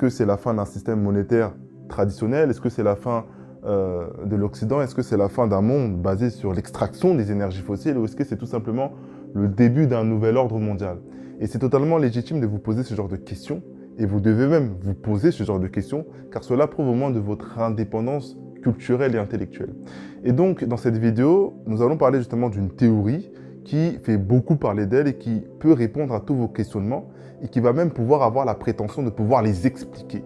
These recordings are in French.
que c'est la fin d'un système monétaire traditionnel? Est-ce que c'est la fin de l'Occident? Est-ce que c'est la fin d'un monde basé sur l'extraction des énergies fossiles? Ou est-ce que c'est tout simplement le début d'un nouvel ordre mondial? Et c'est totalement légitime de vous poser ce genre de questions. Et vous devez même vous poser ce genre de questions, car cela prouve au moins de votre indépendance culturelle et intellectuelle. Et donc, dans cette vidéo, nous allons parler justement d'une théorie qui fait beaucoup parler d'elle et qui peut répondre à tous vos questionnements et qui va même pouvoir avoir la prétention de pouvoir les expliquer.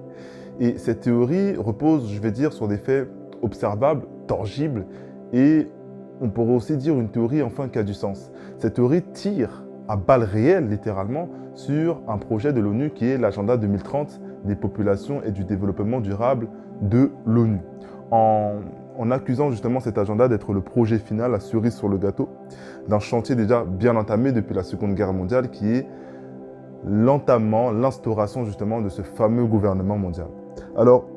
Et cette théorie repose, je vais dire, sur des faits observables, tangibles, et on pourrait aussi dire une théorie enfin qui a du sens. Cette théorie tire à balles réelles, littéralement, sur un projet de l'ONU qui est l'agenda 2030 des populations et du développement durable de l'ONU. En accusant justement cet agenda d'être le projet final, la cerise sur le gâteau, d'un chantier déjà bien entamé depuis la Seconde Guerre mondiale, qui est l'entamement, l'instauration justement de ce fameux gouvernement mondial. Alors,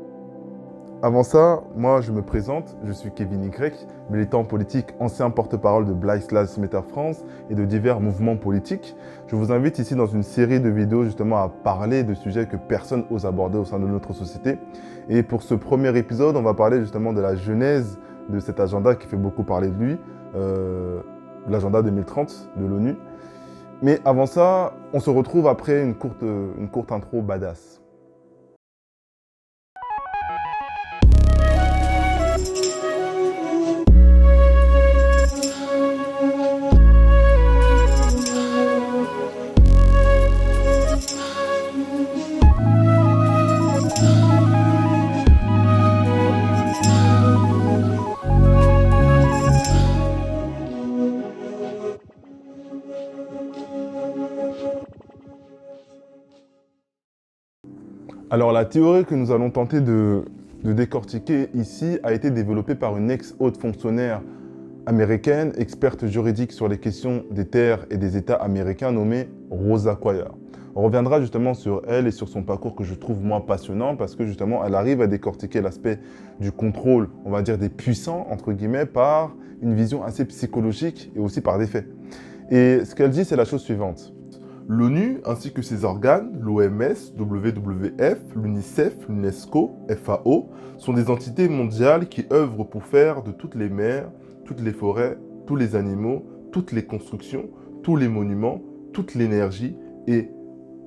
avant ça, moi je me présente, je suis Kevin Y, militant politique, ancien porte-parole de Black Lives Matter France et de divers mouvements politiques. Je vous invite ici dans une série de vidéos justement à parler de sujets que personne n'ose aborder au sein de notre société. Et pour ce premier épisode, on va parler justement de la genèse de cet agenda qui fait beaucoup parler de lui, l'agenda 2030 de l'ONU. Mais avant ça, on se retrouve après une courte intro badass. Alors la théorie que nous allons tenter de décortiquer ici a été développée par une ex-haute fonctionnaire américaine, experte juridique sur les questions des terres et des États américains, nommée Rosa Quire. On reviendra justement sur elle et sur son parcours que je trouve moi passionnant parce que justement elle arrive à décortiquer l'aspect du contrôle, on va dire des puissants, entre guillemets, par une vision assez psychologique et aussi par des faits. Et ce qu'elle dit, c'est la chose suivante. L'ONU ainsi que ses organes, l'OMS, WWF, l'UNICEF, l'UNESCO, FAO, sont des entités mondiales qui œuvrent pour faire de toutes les mers, toutes les forêts, tous les animaux, toutes les constructions, tous les monuments, toute l'énergie et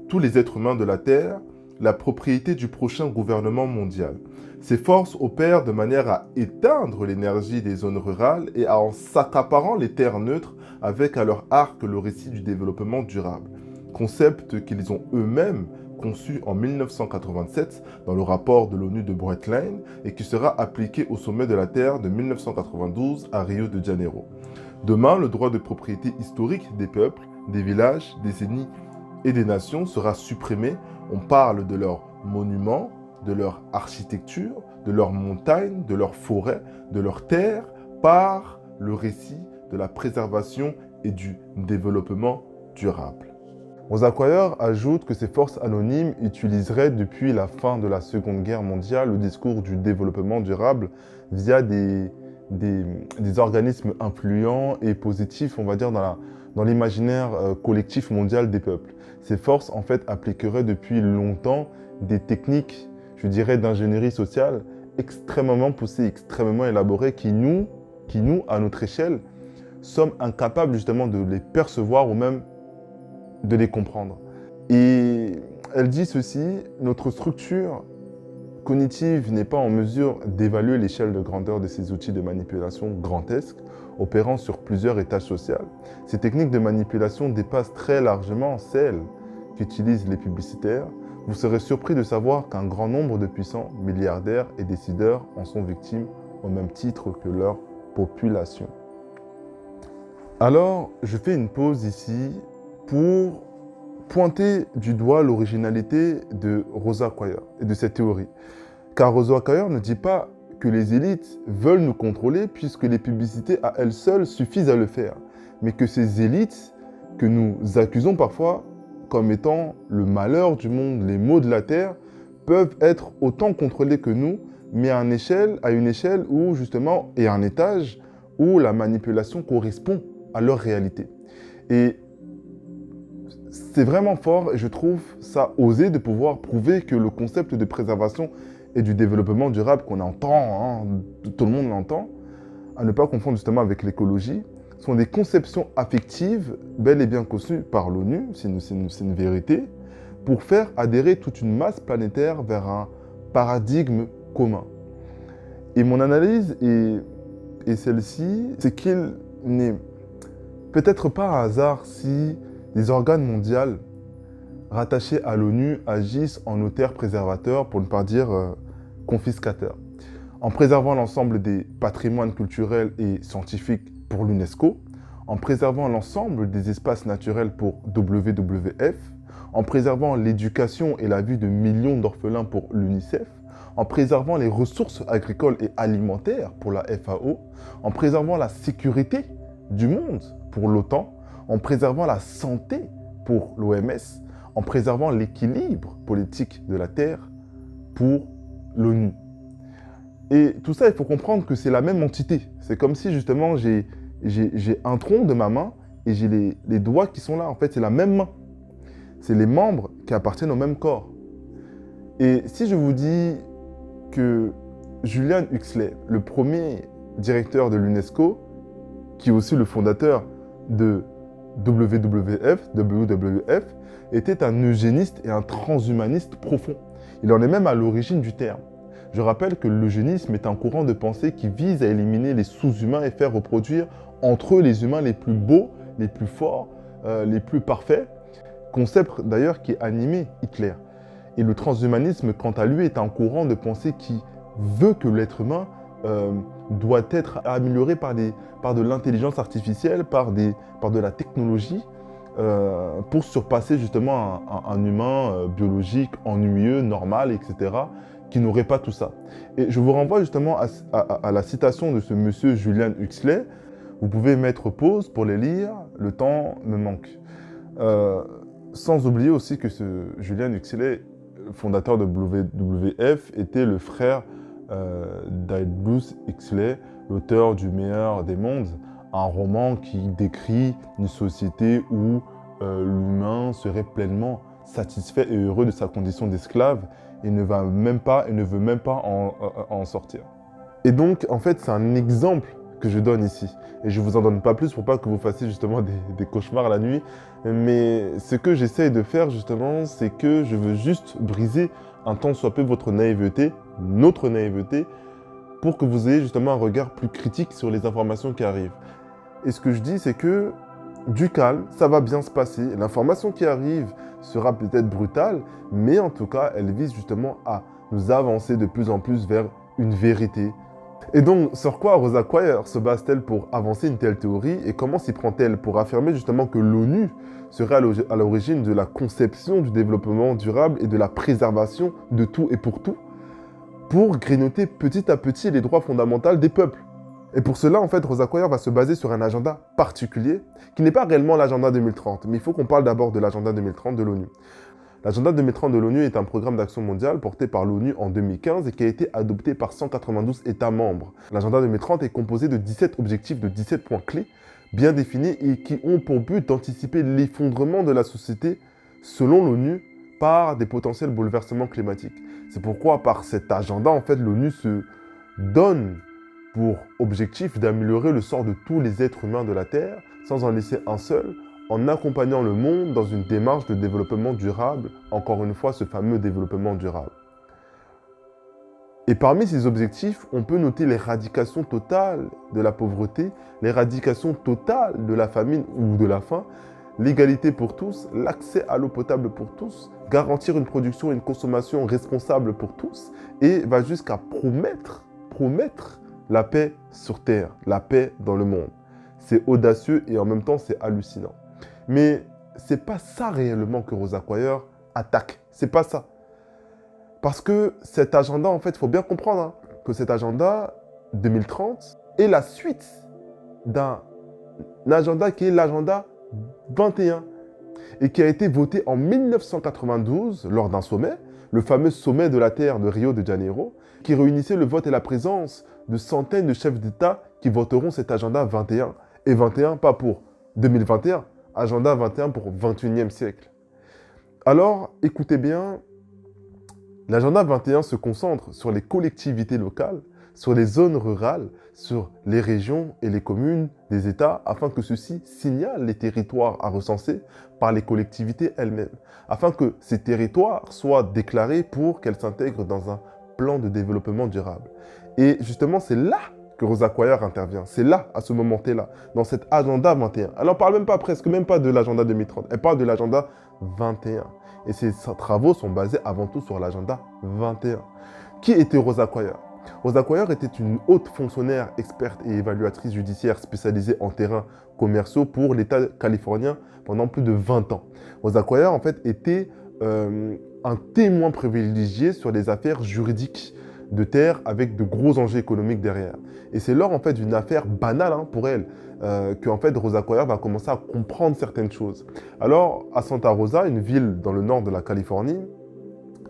tous les êtres humains de la Terre la propriété du prochain gouvernement mondial. Ces forces opèrent de manière à éteindre l'énergie des zones rurales et en s'accaparant les terres neutres avec à leur arc le récit du développement durable. Concept qu'ils ont eux-mêmes conçu en 1987 dans le rapport de l'ONU de Brundtland et qui sera appliqué au sommet de la Terre de 1992 à Rio de Janeiro. Demain, le droit de propriété historique des peuples, des villages, des ethnies et des nations sera supprimé. On parle de leurs monuments, de leur architecture, de leurs montagnes, de leurs forêts, de leurs terres, par le récit de la préservation et du développement durable. Rosa Quire ajoute que ces forces anonymes utiliseraient depuis la fin de la Seconde Guerre mondiale le discours du développement durable via des organismes influents et positifs, on va dire, dans l'imaginaire collectif mondial des peuples. Ces forces, en fait, appliqueraient depuis longtemps des techniques, je dirais, d'ingénierie sociale extrêmement poussées, extrêmement élaborées, qui nous, à notre échelle, sommes incapables justement de les percevoir ou même de les comprendre. Et elle dit ceci, notre structure cognitive n'est pas en mesure d'évaluer l'échelle de grandeur de ces outils de manipulation grandesques, opérant sur plusieurs étages sociaux. Ces techniques de manipulation dépassent très largement celles qu'utilisent les publicitaires. Vous serez surpris de savoir qu'un grand nombre de puissants, milliardaires et décideurs en sont victimes au même titre que leur population. Alors, je fais une pause ici pour pointer du doigt l'originalité de Rosa Quire et de cette théorie. Car Rosa Quire ne dit pas que les élites veulent nous contrôler puisque les publicités à elles seules suffisent à le faire, mais que ces élites que nous accusons parfois comme étant le malheur du monde, les maux de la terre, peuvent être autant contrôlés que nous, mais à une échelle où justement, et à un étage où la manipulation correspond à leur réalité. Et C'est vraiment fort et je trouve ça osé de pouvoir prouver que le concept de préservation et du développement durable qu'on entend, hein, tout le monde l'entend, à ne pas confondre justement avec l'écologie, sont des conceptions affectives bel et bien conçues par l'ONU, c'est une vérité, pour faire adhérer toute une masse planétaire vers un paradigme commun. Et mon analyse est celle-ci, c'est qu'il n'est peut-être pas un hasard si les organes mondiaux rattachés à l'ONU agissent en notaire préservateur, pour ne pas dire confiscateur. En préservant l'ensemble des patrimoines culturels et scientifiques pour l'UNESCO, en préservant l'ensemble des espaces naturels pour WWF, en préservant l'éducation et la vie de millions d'orphelins pour l'UNICEF, en préservant les ressources agricoles et alimentaires pour la FAO, en préservant la sécurité du monde pour l'OTAN, en préservant la santé pour l'OMS, en préservant l'équilibre politique de la Terre pour l'ONU. Et tout ça, il faut comprendre que c'est la même entité. C'est comme si justement j'ai un tronc de ma main et j'ai les doigts qui sont là. En fait, c'est la même main. C'est les membres qui appartiennent au même corps. Et si je vous dis que Julian Huxley, le premier directeur de l'UNESCO, qui est aussi le fondateur de WWF, était un eugéniste et un transhumaniste profond. Il en est même à l'origine du terme. Je rappelle que l'eugénisme est un courant de pensée qui vise à éliminer les sous-humains et faire reproduire entre eux les humains les plus beaux, les plus forts, les plus parfaits. Concept d'ailleurs qui animait Hitler. Et le transhumanisme, quant à lui, est un courant de pensée qui veut que l'être humain doit être amélioré par de l'intelligence artificielle, par de la technologie, pour surpasser justement un humain biologique, ennuyeux, normal, etc., qui n'aurait pas tout ça. Et je vous renvoie justement à la citation de ce monsieur Julian Huxley. Vous pouvez mettre pause pour les lire, le temps me manque. Sans oublier aussi que ce Julian Huxley, fondateur de WWF, était le frère d'Aldous Huxley, l'auteur du Meilleur des mondes, un roman qui décrit une société où l'humain serait pleinement satisfait et heureux de sa condition d'esclave et ne veut même pas en sortir. Et donc, en fait, c'est un exemple que je donne ici. Et je ne vous en donne pas plus pour pas que vous fassiez justement des cauchemars la nuit. Mais ce que j'essaye de faire justement, c'est que je veux juste briser un tant soit peu votre naïveté, notre naïveté, pour que vous ayez justement un regard plus critique sur les informations qui arrivent. Et ce que je dis, c'est que du calme, ça va bien se passer. L'information qui arrive sera peut-être brutale, mais en tout cas, elle vise justement à nous avancer de plus en plus vers une vérité. Et donc, sur quoi Rosa Quire se base-t-elle pour avancer une telle théorie et comment s'y prend-elle pour affirmer justement que l'ONU serait à l'origine de la conception du développement durable et de la préservation de tout et pour grignoter petit à petit les droits fondamentaux des peuples. Et pour cela, en fait, Rosa Quire va se baser sur un agenda particulier, qui n'est pas réellement l'agenda 2030, mais il faut qu'on parle d'abord de l'agenda 2030 de l'ONU. L'agenda 2030 de l'ONU est un programme d'action mondiale porté par l'ONU en 2015 et qui a été adopté par 192 États membres. L'agenda 2030 est composé de 17 objectifs, de 17 points clés, bien définis et qui ont pour but d'anticiper l'effondrement de la société, selon l'ONU, par des potentiels bouleversements climatiques. C'est pourquoi, par cet agenda, en fait, l'ONU se donne pour objectif d'améliorer le sort de tous les êtres humains de la Terre, sans en laisser un seul, en accompagnant le monde dans une démarche de développement durable, encore une fois ce fameux développement durable. Et parmi ces objectifs, on peut noter l'éradication totale de la pauvreté, l'éradication totale de la famine ou de la faim, l'égalité pour tous, l'accès à l'eau potable pour tous, garantir une production et une consommation responsable pour tous, et va jusqu'à promettre la paix sur Terre, la paix dans le monde. C'est audacieux et en même temps c'est hallucinant. Mais c'est pas ça réellement que Rosa Quire attaque. C'est pas ça. Parce que cet agenda, en fait, il faut bien comprendre hein, que cet agenda 2030 est la suite d'un agenda qui est l'agenda 21 et qui a été voté en 1992 lors d'un sommet, le fameux sommet de la Terre de Rio de Janeiro, qui réunissait le vote et la présence de centaines de chefs d'État qui voteront cet agenda 21. Et 21, pas pour 2021, Agenda 21 pour 21e siècle. Alors, écoutez bien, l'agenda 21 se concentre sur les collectivités locales, sur les zones rurales, sur les régions et les communes des États, afin que ceux-ci signalent les territoires à recenser par les collectivités elles-mêmes, afin que ces territoires soient déclarés pour qu'elles s'intègrent dans un plan de développement durable. Et justement, c'est là que Rosa Quayar intervient. C'est là, à ce moment T-là, dans cet agenda 21. Elle n'en parle même pas, presque même pas de l'agenda 2030. Elle parle de l'agenda 21. Et ses travaux sont basés avant tout sur l'agenda 21. Qui était Rosa Quayar? Rosa Quayar était une haute fonctionnaire, experte et évaluatrice judiciaire spécialisée en terrains commerciaux pour l'État californien pendant plus de 20 ans. Rosa Quayar, en fait, était un témoin privilégié sur les affaires juridiques de terre avec de gros enjeux économiques derrière. Et c'est lors en fait d'une affaire banale pour elle que en fait Rosa Quayar va commencer à comprendre certaines choses. Alors à Santa Rosa, une ville dans le nord de la Californie,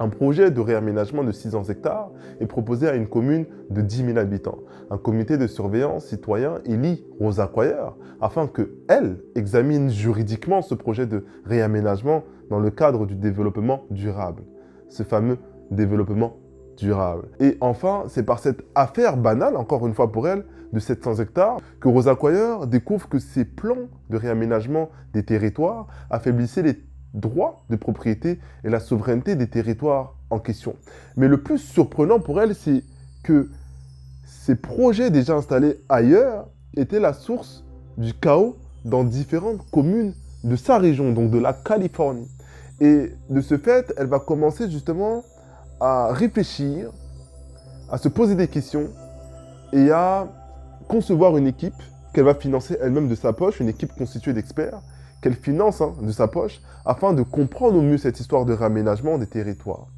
un projet de réaménagement de 600 hectares est proposé à une commune de 10 000 habitants. Un comité de surveillance citoyen élit Rosa Quayar afin qu'elle examine juridiquement ce projet de réaménagement dans le cadre du développement durable. Ce fameux développement durable. Et enfin, c'est par cette affaire banale, encore une fois pour elle, de 700 hectares, que Rosa Quayar découvre que ces plans de réaménagement des territoires affaiblissaient les droits de propriété et la souveraineté des territoires en question. Mais le plus surprenant pour elle, c'est que ces projets déjà installés ailleurs étaient la source du chaos dans différentes communes de sa région, donc de la Californie. Et de ce fait, elle va commencer justement à réfléchir, à se poser des questions et à concevoir une équipe qu'elle va financer elle-même de sa poche, une équipe constituée d'experts qu'elle finance de sa poche afin de comprendre au mieux cette histoire de réaménagement des territoires.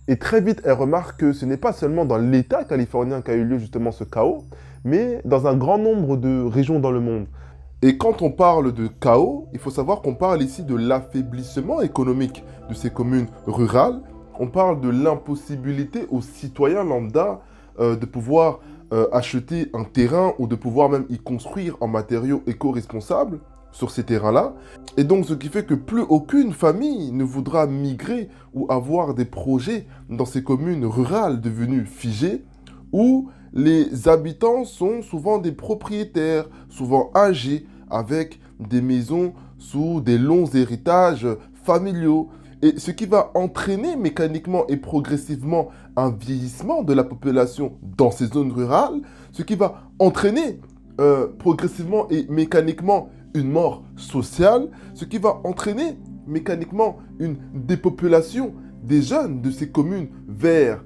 Et très vite, elle remarque que ce n'est pas seulement dans l'État californien qu'a eu lieu justement ce chaos, mais dans un grand nombre de régions dans le monde. Et quand on parle de chaos, il faut savoir qu'on parle ici de l'affaiblissement économique de ces communes rurales. On parle de l'impossibilité aux citoyens lambda de pouvoir acheter un terrain ou de pouvoir même y construire en matériaux éco-responsables sur ces terrains-là. Et donc, ce qui fait que plus aucune famille ne voudra migrer ou avoir des projets dans ces communes rurales devenues figées, où les habitants sont souvent des propriétaires, souvent âgés, avec des maisons sous des longs héritages familiaux. Et ce qui va entraîner mécaniquement et progressivement un vieillissement de la population dans ces zones rurales, ce qui va entraîner progressivement et mécaniquement une mort sociale, ce qui va entraîner mécaniquement une dépopulation des jeunes de ces communes vers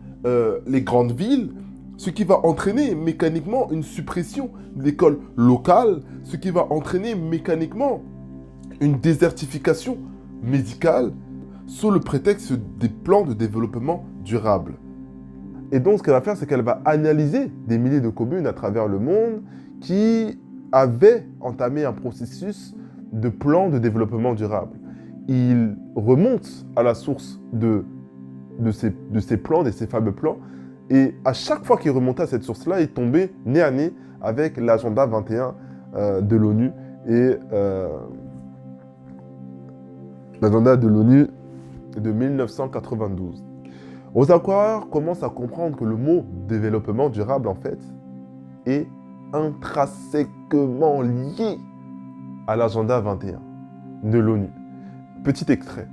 les grandes villes, ce qui va entraîner mécaniquement une suppression de l'école locale, ce qui va entraîner mécaniquement une désertification médicale sous le prétexte des plans de développement durable. Et donc, ce qu'elle va faire, c'est qu'elle va analyser des milliers de communes à travers le monde qui avaient entamé un processus de plan de développement durable. Il remonte à la source de ces plans, de ces fameux plans, et à chaque fois qu'il remontait à cette source-là, il tombait nez à nez avec l'agenda 21 de l'ONU et l'agenda de l'ONU de 1992. Rosa Quayar commence à comprendre que le mot développement durable, en fait, est intrinsèquement lié à l'agenda 21 de l'ONU. Petit extrait.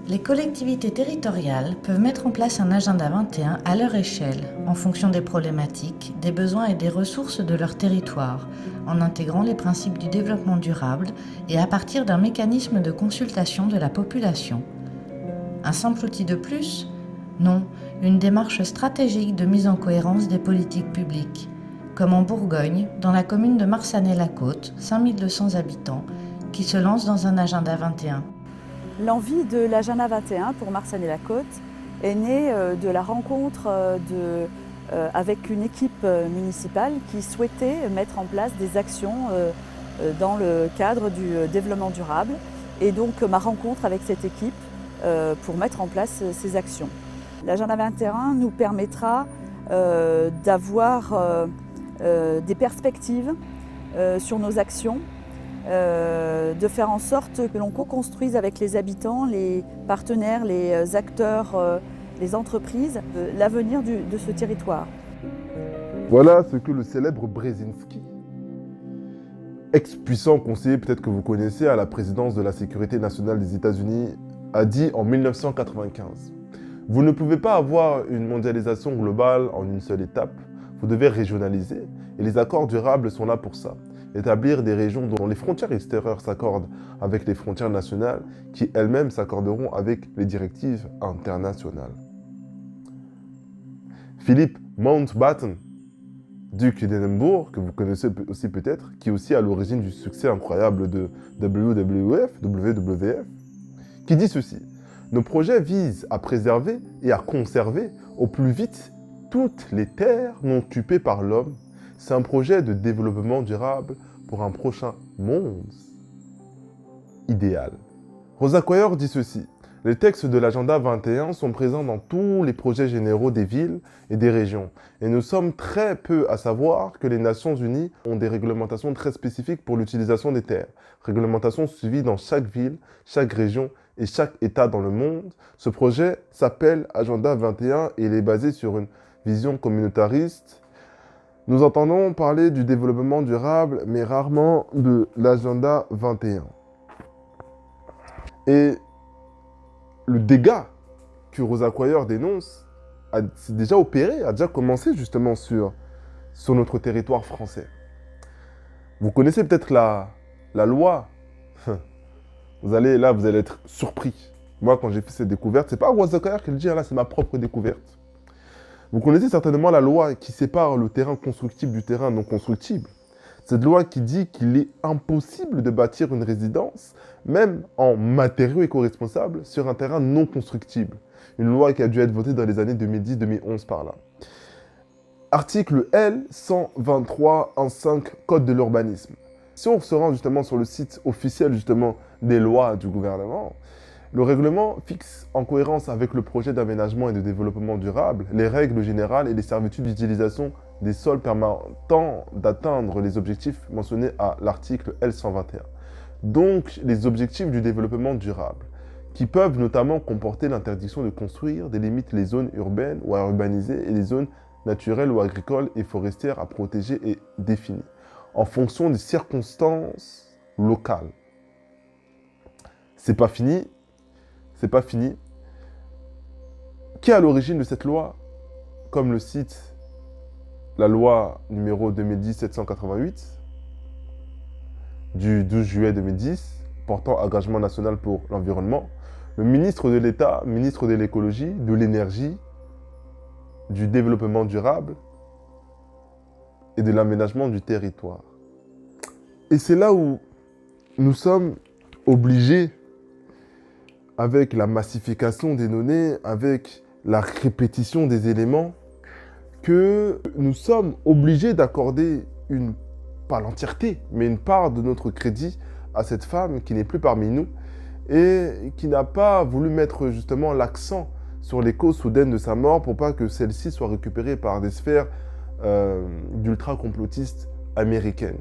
Les collectivités territoriales peuvent mettre en place un agenda 21 à leur échelle, en fonction des problématiques, des besoins et des ressources de leur territoire, en intégrant les principes du développement durable et à partir d'un mécanisme de consultation de la population. Un simple outil de plus ? Non, une démarche stratégique de mise en cohérence des politiques publiques, comme en Bourgogne, dans la commune de Marsanet-la-Côte, 5200 habitants, qui se lance dans un agenda 21. L'envie de l'agenda 21 pour Marsanet-la-Côte est née de la rencontre avec une équipe municipale qui souhaitait mettre en place des actions dans le cadre du développement durable. Et donc ma rencontre avec cette équipe pour mettre en place ces actions. L'agenda 21 nous permettra d'avoir des perspectives sur nos actions, de faire en sorte que l'on co-construise avec les habitants, les partenaires, les acteurs, les entreprises, l'avenir de ce territoire. Voilà ce que le célèbre Brzezinski, ex-puissant conseiller, peut-être que vous connaissez, à la présidence de la sécurité nationale des États-Unis, a dit en 1995. Vous ne pouvez pas avoir une mondialisation globale en une seule étape, vous devez régionaliser, et les accords durables sont là pour ça. Établir des régions dont les frontières extérieures s'accordent avec les frontières nationales, qui elles-mêmes s'accorderont avec les directives internationales. Philippe Mountbatten, duc d'Édimbourg, que vous connaissez aussi peut-être, qui est aussi à l'origine du succès incroyable de WWF, qui dit ceci: nos projets visent à préserver et à conserver au plus vite toutes les terres non occupées par l'homme. C'est un projet de développement durable pour un prochain monde idéal. Rosa Quayor dit ceci: les textes de l'agenda 21 sont présents dans tous les projets généraux des villes et des régions. Et nous sommes très peu à savoir que les Nations Unies ont des réglementations très spécifiques pour l'utilisation des terres. Réglementations suivies dans chaque ville, chaque région et chaque État dans le monde. Ce projet s'appelle Agenda 21 et il est basé sur une vision communautariste. Nous entendons parler du développement durable, mais rarement de l'Agenda 21. Et le dégât que Rosa Quayor dénonce s'est déjà opéré, a déjà commencé justement sur notre territoire français. Vous connaissez peut-être la loi. Vous allez être surpris. Moi, quand j'ai fait cette découverte, c'est pas Rosa Quayor qui le dit, là, c'est ma propre découverte. Vous connaissez certainement la loi qui sépare le terrain constructible du terrain non constructible. Cette loi qui dit qu'il est impossible de bâtir une résidence, même en matériaux éco-responsables, sur un terrain non constructible. Une loi qui a dû être votée dans les années 2010-2011 par là. Article L 123.1.5 Code de l'urbanisme. Si on se rend justement sur le site officiel justement des lois du gouvernement, le règlement fixe, en cohérence avec le projet d'aménagement et de développement durable, les règles générales et les servitudes d'utilisation des sols permettant d'atteindre les objectifs mentionnés à l'article L121. Donc, les objectifs du développement durable, qui peuvent notamment comporter l'interdiction de construire, délimite les zones urbaines ou à urbaniser et les zones naturelles ou agricoles et forestières à protéger et définies, en fonction des circonstances locales. C'est pas fini. C'est pas fini. Qui est à l'origine de cette loi? Comme le cite la loi numéro 2010-788 du 12 juillet 2010 portant engagement national pour l'environnement, le ministre de l'État, ministre de l'écologie, de l'énergie, du développement durable et de l'aménagement du territoire. Et c'est là où nous sommes obligés, avec la massification des données, avec la répétition des éléments, que nous sommes obligés d'accorder pas l'entièreté, mais une part de notre crédit à cette femme qui n'est plus parmi nous et qui n'a pas voulu mettre justement l'accent sur les causes soudaines de sa mort pour pas que celle-ci soit récupérée par des sphères d'ultra-complotistes américaines.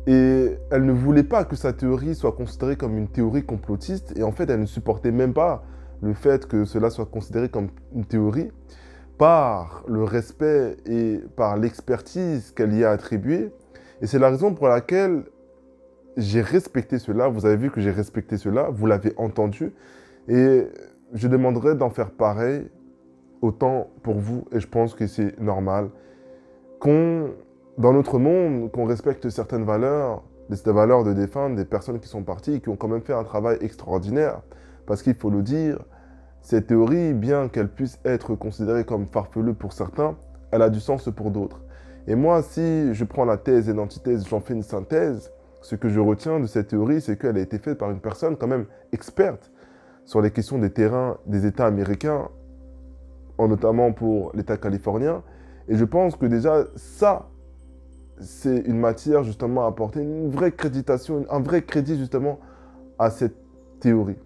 Et elle ne voulait pas que sa théorie soit considérée comme une théorie complotiste et en fait elle ne supportait même pas le fait que cela soit considéré comme une théorie par le respect et par l'expertise qu'elle y a attribuée. Et c'est la raison pour laquelle j'ai respecté cela. Vous avez vu que j'ai respecté cela, vous l'avez entendu. Et je demanderai d'en faire pareil autant pour vous. Et je pense que c'est normal dans notre monde, qu'on respecte certaines valeurs, des valeurs de défendre des personnes qui sont parties et qui ont quand même fait un travail extraordinaire. Parce qu'il faut le dire, cette théorie, bien qu'elle puisse être considérée comme farfelue pour certains, elle a du sens pour d'autres. Et moi, si je prends la thèse et l'antithèse, j'en fais une synthèse, ce que je retiens de cette théorie, c'est qu'elle a été faite par une personne quand même experte sur les questions des terrains des États américains, notamment pour l'État californien. Et je pense que déjà, ça, c'est une matière justement à apporter une vraie créditation, un vrai crédit justement à cette théorie.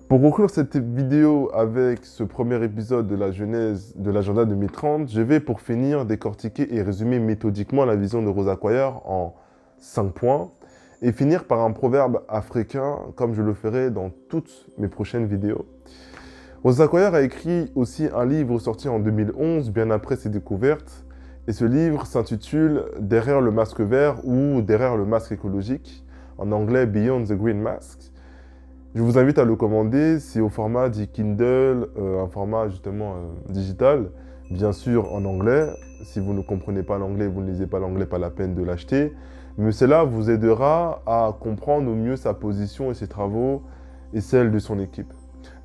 Pour conclure cette vidéo avec ce premier épisode de la genèse de l'agenda 2030, je vais pour finir décortiquer et résumer méthodiquement la vision de Rosa Quire en 5 points et finir par un proverbe africain comme je le ferai dans toutes mes prochaines vidéos. Rosa Quire a écrit aussi un livre sorti en 2011, bien après ses découvertes, et ce livre s'intitule « Derrière le masque vert » ou « Derrière le masque écologique », en anglais « Beyond the Green Mask ». Je vous invite à le commander, c'est au format dit Kindle, un format justement digital, bien sûr en anglais. Si vous ne comprenez pas l'anglais, vous ne lisez pas l'anglais, pas la peine de l'acheter. Mais cela vous aidera à comprendre au mieux sa position et ses travaux et celle de son équipe.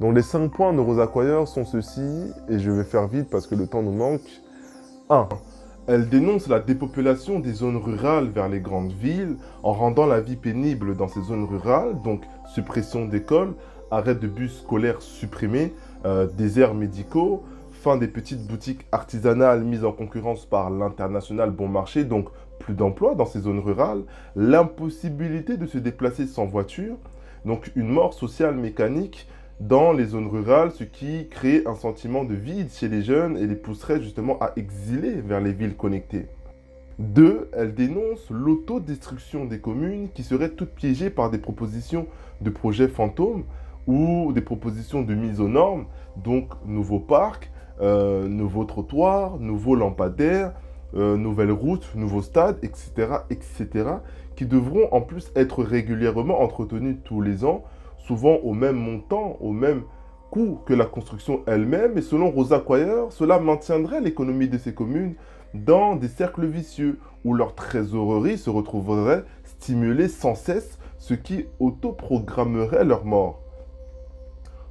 Donc les 5 points de Rosa Quire sont ceux-ci, et je vais faire vite parce que le temps nous manque. 1. Elle dénonce la dépopulation des zones rurales vers les grandes villes en rendant la vie pénible dans ces zones rurales, donc suppression d'écoles, arrêt de bus scolaires supprimés, déserts médicaux, fin des petites boutiques artisanales mises en concurrence par l'international bon marché, donc plus d'emplois dans ces zones rurales, l'impossibilité de se déplacer sans voiture, donc une mort sociale mécanique dans les zones rurales, ce qui crée un sentiment de vide chez les jeunes et les pousserait justement à exiler vers les villes connectées. 2. Elle dénonce l'autodestruction des communes qui seraient toutes piégées par des propositions de projets fantômes ou des propositions de mise aux normes, donc nouveaux parcs, nouveaux trottoirs, nouveaux lampadaires, nouvelles routes, nouveaux stades, etc., etc., qui devront en plus être régulièrement entretenus tous les ans, souvent au même montant, au même coût que la construction elle-même. Et selon Rosa Quire, cela maintiendrait l'économie de ces communes dans des cercles vicieux où leur trésorerie se retrouverait stimulée sans cesse, ce qui autoprogrammerait leur mort.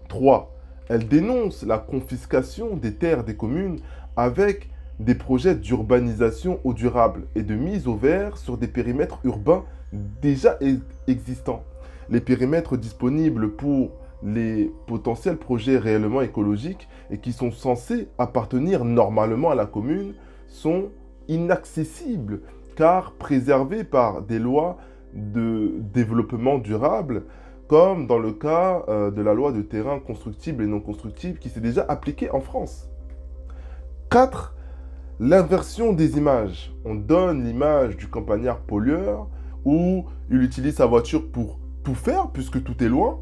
3. Elle dénonce la confiscation des terres des communes avec des projets d'urbanisation eau durable et de mise au vert sur des périmètres urbains déjà existants. Les périmètres disponibles pour les potentiels projets réellement écologiques et qui sont censés appartenir normalement à la commune sont inaccessibles car préservés par des lois de développement durable, comme dans le cas de la loi de terrain constructible et non constructible qui s'est déjà appliquée en France. 4. L'inversion des images. On donne l'image du campagnard pollueur où il utilise sa voiture pour tout faire puisque tout est loin.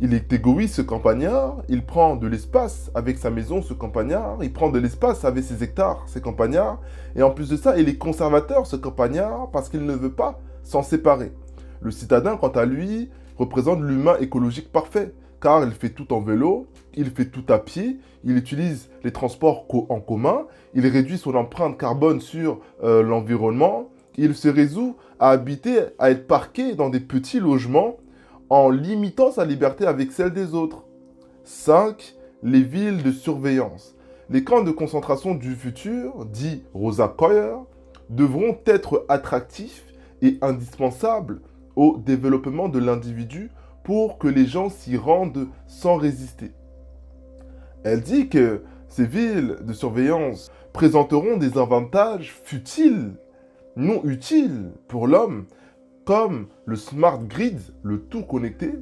Il est égoïste ce campagnard, il prend de l'espace avec sa maison ce campagnard, il prend de l'espace avec ses hectares ce campagnard, et en plus de ça il est conservateur ce campagnard parce qu'il ne veut pas s'en séparer. Le citadin quant à lui représente l'humain écologique parfait car il fait tout en vélo, il fait tout à pied, il utilise les transports en commun, il réduit son empreinte carbone sur l'environnement, il se résout à habiter, à être parqué dans des petits logements en limitant sa liberté avec celle des autres. 5. Les villes de surveillance. Les camps de concentration du futur, dit Rosa Quire, devront être attractifs et indispensables au développement de l'individu pour que les gens s'y rendent sans résister. Elle dit que ces villes de surveillance présenteront des avantages futiles, non utiles pour l'homme, comme le smart grid, le tout connecté,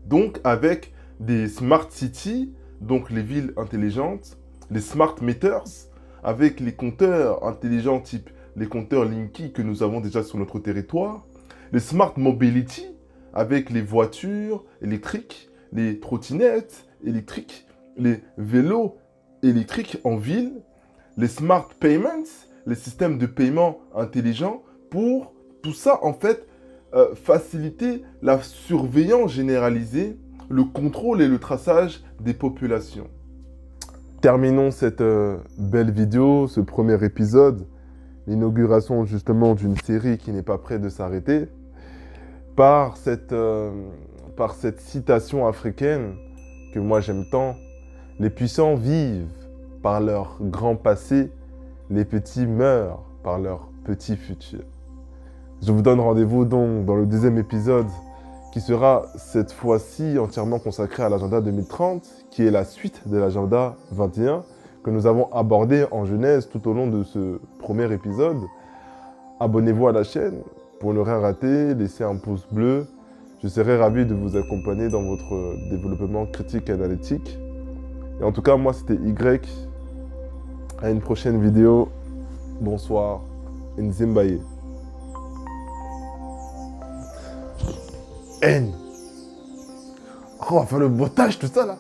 donc avec des smart cities, donc les villes intelligentes, les smart meters, avec les compteurs intelligents type les compteurs Linky que nous avons déjà sur notre territoire, les smart mobility, avec les voitures électriques, les trottinettes électriques, les vélos électriques en ville, les smart payments, les systèmes de paiement intelligents, pour tout ça en fait faciliter la surveillance généralisée, le contrôle et le traçage des populations. Terminons cette belle vidéo, ce premier épisode, l'inauguration justement d'une série qui n'est pas près de s'arrêter, par cette citation africaine que moi j'aime tant. Les puissants vivent par leur grand passé, les petits meurent par leur petit futur. Je vous donne rendez-vous donc dans le 2e épisode qui sera cette fois-ci entièrement consacré à l'agenda 2030, qui est la suite de l'agenda 21 que nous avons abordé en genèse tout au long de ce premier épisode. Abonnez-vous à la chaîne pour ne rien rater, laissez un pouce bleu. Je serai ravi de vous accompagner dans votre développement critique et analytique. Et en tout cas, moi, c'était Y. À une prochaine vidéo. Bonsoir. Nzimbaye. N. Oh, on va faire le bottage, tout ça, là.